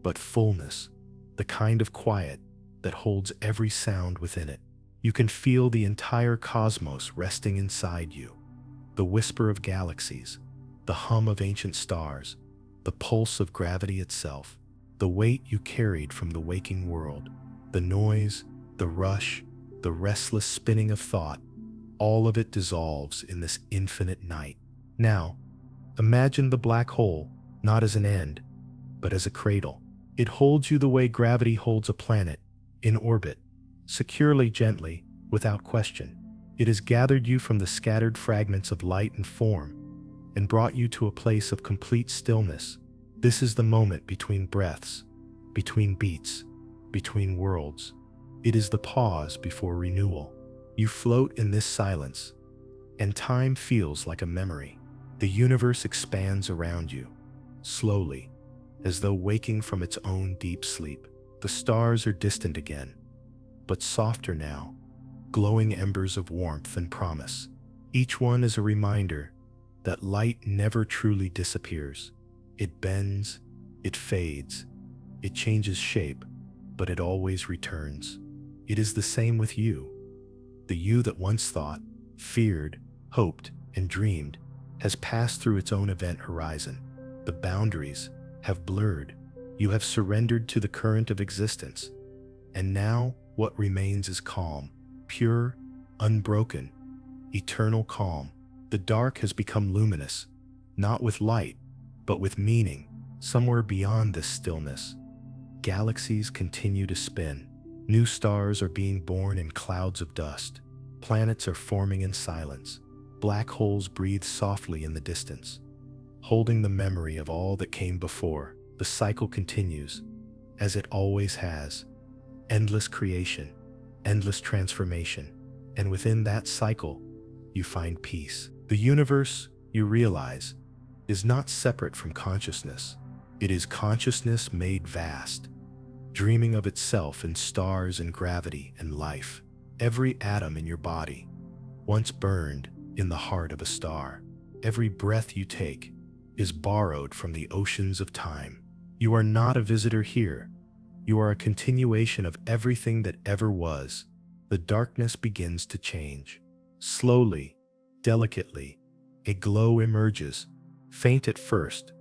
but fullness, the kind of quiet that holds every sound within it. You can feel the entire cosmos resting inside you. The whisper of galaxies, the hum of ancient stars, the pulse of gravity itself, the weight you carried from the waking world, the noise, the rush, the restless spinning of thought, all of it dissolves in this infinite night. Now, imagine the black hole not as an end, but as a cradle. It holds you the way gravity holds a planet, in orbit, securely, gently, without question. It has gathered you from the scattered fragments of light and form and brought you to a place of complete stillness. This is the moment between breaths, between beats, between worlds. It is the pause before renewal. You float in this silence, and time feels like a memory. The universe expands around you, slowly, as though waking from its own deep sleep. The stars are distant again, but softer now, glowing embers of warmth and promise. Each one is a reminder that light never truly disappears. It bends, it fades, it changes shape, but it always returns. It is the same with you. The you that once thought, feared, hoped, and dreamed has passed through its own event horizon. The boundaries have blurred. You have surrendered to the current of existence. And now what remains is calm, pure, unbroken, eternal calm. The dark has become luminous, not with light, but with meaning. Somewhere beyond this stillness, galaxies continue to spin. New stars are being born in clouds of dust. Planets are forming in silence. Black holes breathe softly in the distance, holding the memory of all that came before. The cycle continues, as it always has. Endless creation, endless transformation, and within that cycle, you find peace. The universe, you realize, is not separate from consciousness. It is consciousness made vast, dreaming of itself in stars and gravity and life. Every atom in your body once burned in the heart of a star. Every breath you take is borrowed from the oceans of time. You are not a visitor here. You are a continuation of everything that ever was. The darkness begins to change. Slowly, delicately, A glow emerges, faint at first,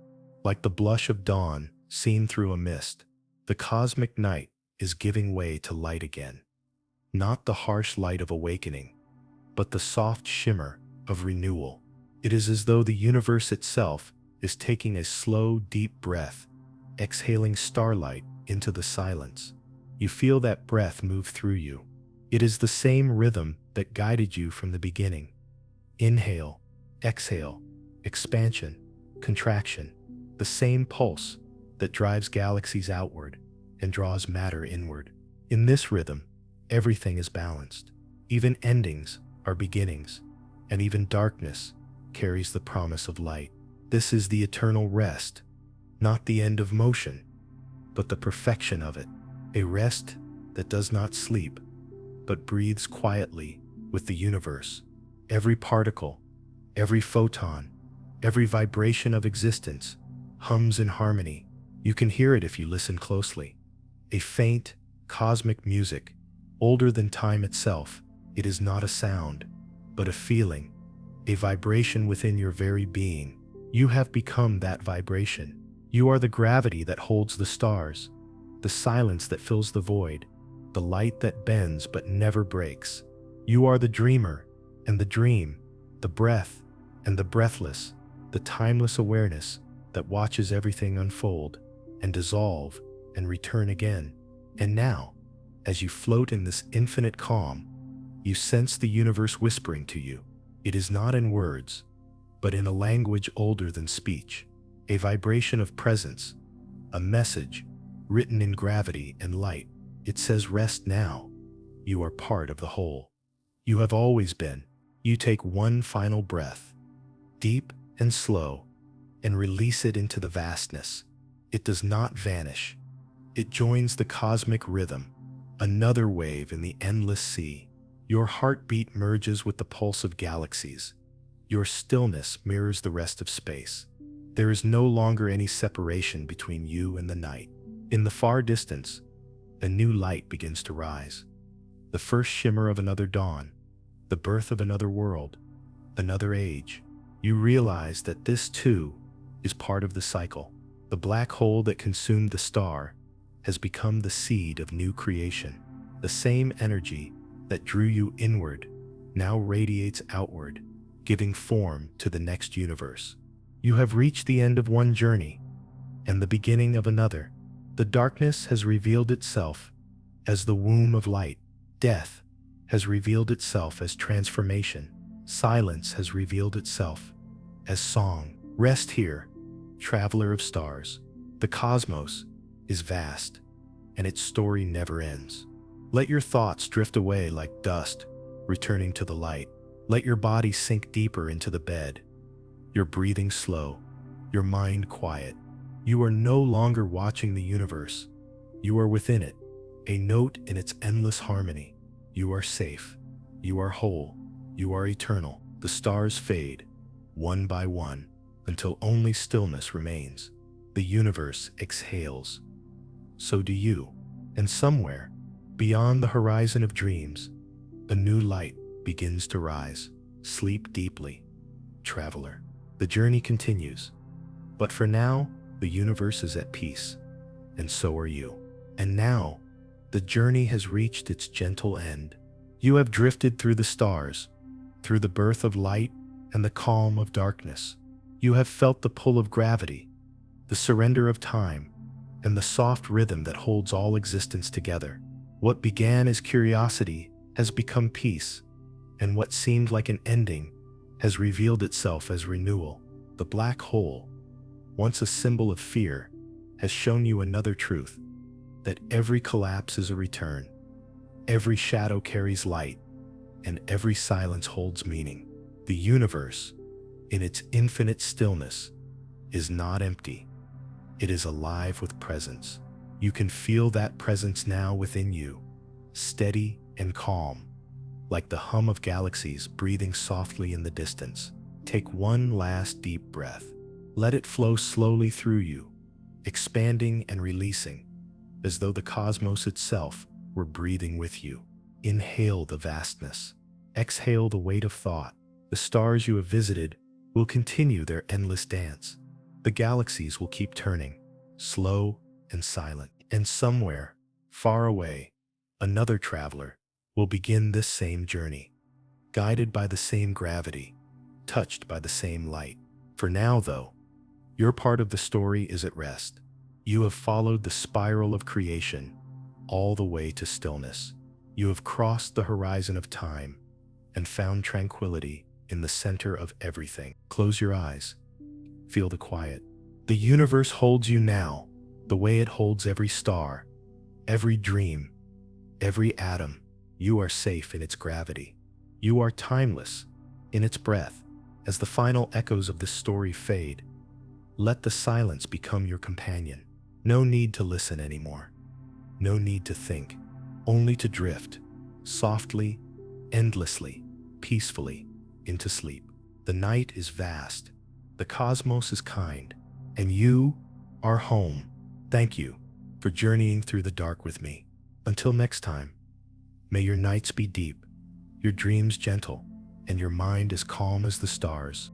like the blush of dawn seen through a mist. The cosmic night is giving way to light again. Not the harsh light of awakening, but the soft shimmer of renewal. It is as though the universe itself is taking a slow, deep breath, exhaling starlight into the silence. You feel that breath move through you. It is the same rhythm that guided you from the beginning. Inhale, exhale, expansion, contraction. The same pulse that drives galaxies outward and draws matter inward. In this rhythm, everything is balanced. Even endings are beginnings, and even darkness carries the promise of light. This is the eternal rest, not the end of motion, but the perfection of it. A rest that does not sleep, but breathes quietly with the universe. Every particle, every photon, every vibration of existence hums in harmony. You can hear it if you listen closely. A faint, cosmic music, older than time itself. It is not a sound, but a feeling, a vibration within your very being. You have become that vibration. You are the gravity that holds the stars, the silence that fills the void, the light that bends but never breaks. You are the dreamer and the dream, the breath and the breathless, the timeless awareness that watches everything unfold and dissolve and return again. And now, as you float in this infinite calm, you sense the universe whispering to you. It is not in words, but in a language older than speech, a vibration of presence, a message written in gravity and light. It says, rest now. You are part of the whole. You have always been. You take one final breath, deep and slow, and release it into the vastness. It does not vanish. It joins the cosmic rhythm, another wave in the endless sea. Your heartbeat merges with the pulse of galaxies. Your stillness mirrors the rest of space. There is no longer any separation between you and the night. In the far distance, a new light begins to rise. The first shimmer of another dawn, the birth of another world, another age. You realize that this too is part of the cycle. The black hole that consumed the star has become the seed of new creation. The same energy that drew you inward now radiates outward, giving form to the next universe. You have reached the end of one journey and the beginning of another. The darkness has revealed itself as the womb of light. Death has revealed itself as transformation. Silence has revealed itself as song. Rest here, traveler of stars. The cosmos is vast, and its story never ends. Let your thoughts drift away like dust, returning to the light. Let your body sink deeper into the bed, your breathing slow, your mind quiet. You are no longer watching the universe. You are within it, a note in its endless harmony. You are safe. You are whole. You are eternal. The stars fade, one by one, until only stillness remains. The universe exhales. So do you. And somewhere, beyond the horizon of dreams, a new light begins to rise. Sleep deeply, traveler. The journey continues. But for now, the universe is at peace, and so are you. And now, the journey has reached its gentle end. You have drifted through the stars, through the birth of light and the calm of darkness. You have felt the pull of gravity, the surrender of time, and the soft rhythm that holds all existence together. What began as curiosity has become peace, and what seemed like an ending has revealed itself as renewal. The black hole, once a symbol of fear, has shown you another truth, that every collapse is a return, every shadow carries light, and every silence holds meaning. The universe, in its infinite stillness, is not empty. It is alive with presence. You can feel that presence now within you, steady and calm, like the hum of galaxies breathing softly in the distance. Take one last deep breath. Let it flow slowly through you, expanding and releasing, as though the cosmos itself were breathing with you. Inhale the vastness. Exhale the weight of thought. The stars you have visited will continue their endless dance. The galaxies will keep turning, slow and silent. And somewhere, far away, another traveler will begin this same journey, guided by the same gravity, touched by the same light. For now, though, your part of the story is at rest. You have followed the spiral of creation all the way to stillness. You have crossed the horizon of time and found tranquility in the center of everything. Close your eyes. Feel the quiet. The universe holds you now, the way it holds every star, every dream, every atom. You are safe in its gravity. You are timeless in its breath. As the final echoes of this story fade, let the silence become your companion. No need to listen anymore. No need to think. Only to drift, softly, endlessly, peacefully, into sleep. The night is vast. The cosmos is kind. And you are home. Thank you for journeying through the dark with me. Until next time, may your nights be deep, your dreams gentle, and your mind as calm as the stars.